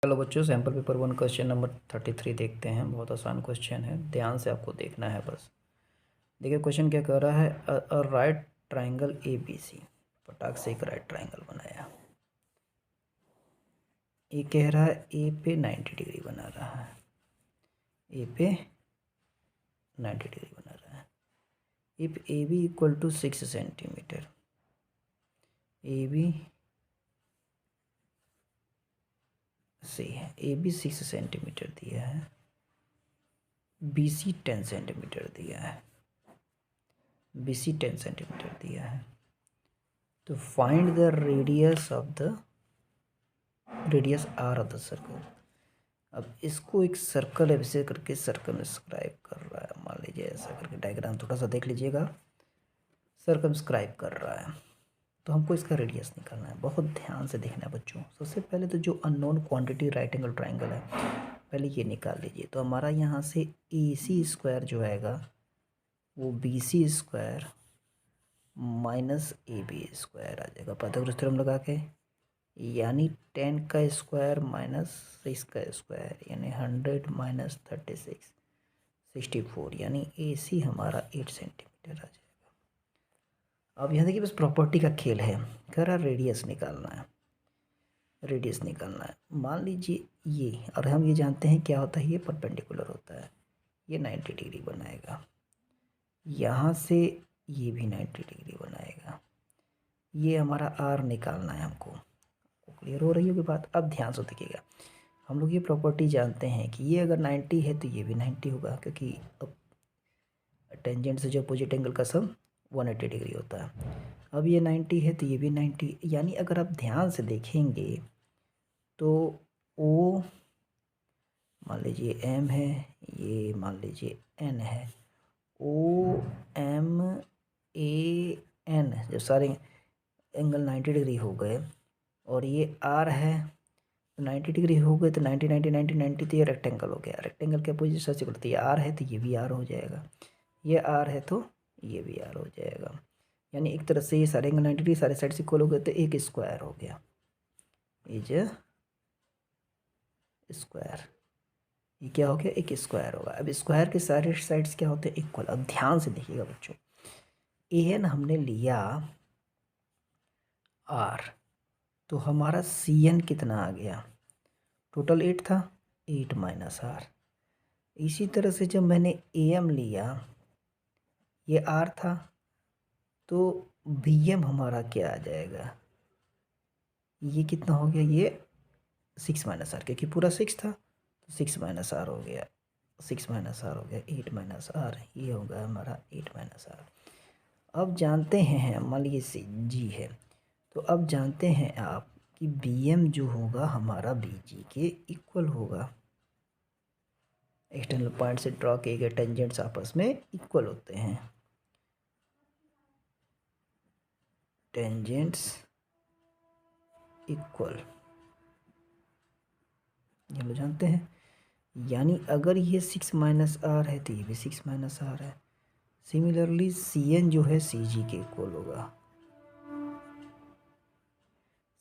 Hello बच्चों, sample paper 1 question number 33 देखते हैं। बहुत आसान क्वेश्चन है, ध्यान से आपको देखना है बस। देखिए क्वेश्चन क्या कह रहा है, a right triangle A B C. फटाक से एक राइट ट्राइंगल बनाया। ये कह रहा है ए पे 90 डिग्री बना रहा है, ए पे 90 डिग्री बना रहा है। If A B equal to 6 centimetre, A B से है, ए बी 6 सेंटीमीटर दिया है, बी सी 10 सेंटीमीटर दिया है, बी सी 10 सेंटीमीटर दिया है। तो find the radius of the radius R of the circle. अब इसको एक सर्कल ऐसे करके सर्कमस्क्राइब कर रहा है, मान लीजिए ऐसा करके। डायग्राम थोड़ा सा देख लीजिएगा, सर्कमस्क्राइब कर रहा है। तो हमको इसका रेडियस निकालना है, बहुत ध्यान से देखना है बच्चों। सबसे पहले तो जो unknown quantity right angle triangle है, पहले ये निकाल लीजिए। तो हमारा यहाँ से ए सी स्क्वायर जो आएगा वो B C square minus A B square आ जाएगा पाइथागोरस थ्योरम लगा के, यानी 10 का स्क्वायर माइनस 6 का स्क्वायर, यानी 100 माइनस 36 64, यानी ए सी हमारा 8 सेंटीमीटर आ जाएगा। अब यहाँ देखिए बस प्रॉपर्टी का खेल है, कह रहा रेडियस निकालना है, रेडियस निकालना है। मान लीजिए ये, और हम ये जानते हैं क्या होता है, ये परपेंडिकुलर होता है, ये 90 डिग्री बनाएगा। यहाँ से ये भी 90 डिग्री बनाएगा। ये हमारा आर निकालना है हमको। क्लियर हो रही होगी बात। अब ध्यान से देखिएगा, हम लोग ये प्रॉपर्टी जानते हैं कि ये अगर 90 है तो ये भी 90 होगा, क्योंकि अब टेंजेंट से जो अपोजिट एंगल का सम 180 डिग्री होता है। अब ये 90 है तो ये भी 90, यानी अगर आप ध्यान से देखेंगे तो ओ मान लीजिए एम है, ये मान लीजिए एन है, ओ एम ए एन, जब सारे एंगल 90 डिग्री हो गए और ये आर है, 90 डिग्री हो गए तो 90 90 90 90, तो ये रेक्टेंगल हो गया। रेक्टेंगल के अपोजिट साइड से करते, ये आर है तो ये भी आर हो जाएगा, ये आर है तो ये भी आर हो जाएगा। यानी एक तरह से ये सारे एंगल 90 डिग्री सारे साइड से इक्वल हो गए तो एक स्क्वायर हो गया, इज स्क्वायर। ये क्या हो गया, एक स्क्वायर होगा। अब स्क्वायर के सारे साइड्स क्या होते हैं, इक्वल। अब ध्यान से देखिएगा बच्चों, ए एन हमने लिया आर, तो हमारा सी एन कितना आ गया, टोटल 8 था, 8 माइनस आर। इसी तरह से जब मैंने ए एम लिया, ये आर था, तो बी एम हमारा क्या आ जाएगा, ये कितना हो गया, ये 6 माइनस आर, क्योंकि पूरा 6 था तो 6 माइनस आर हो गया, 6 माइनस आर हो गया 8 माइनस आर, ये होगा हमारा 8 माइनस आर। अब जानते हैं, मान लीजिए सी जी है, तो अब जानते हैं आप कि बी एम जो होगा हमारा बी जी के इक्वल होगा। एक्सटर्नल पॉइंट से ड्रॉ किए गए टेंजेंट्स आपस में इक्वल होते हैं, टेंजेंट्स इक्वल, ये लोग जानते हैं। यानी अगर ये 6 माइनस आर है तो ये भी 6 माइनस आर है। सिमिलरली सी एन जो है सी जी के इक्वल होगा,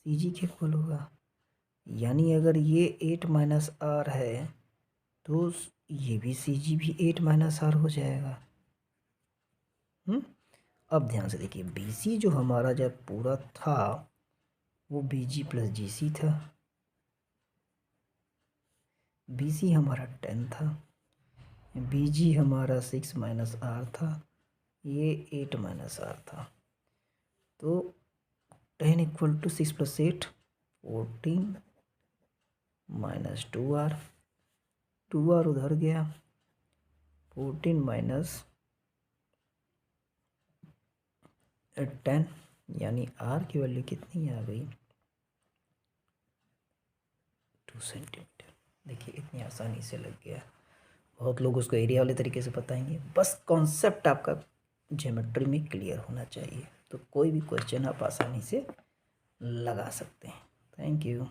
सी जी के इक्वल होगा। यानी अगर ये 8 माइनस आर है तो ये भी सी जी भी 8 माइनस आर हो जाएगा। अब ध्यान से देखिए, बी सी जो हमारा जब पूरा था वो बी जी प्लस जी सी था, बी सी हमारा 10 था, बी जी हमारा 6 माइनस आर था, ये 8 माइनस आर था। तो 10 equal to 6 plus 8 14 minus 2r, 2r उधर गया, 14 माइनस 10, यानी r की वैल्यू कितनी आ गई, 2 सेंटीमीटर। देखिए इतनी आसानी से लग गया। बहुत लोग उसको एरिया वाले तरीके से बताएंगे, बस कॉन्सेप्ट आपका ज्योमेट्री में क्लियर होना चाहिए, तो कोई भी क्वेश्चन आप आसानी से लगा सकते हैं। Thank you.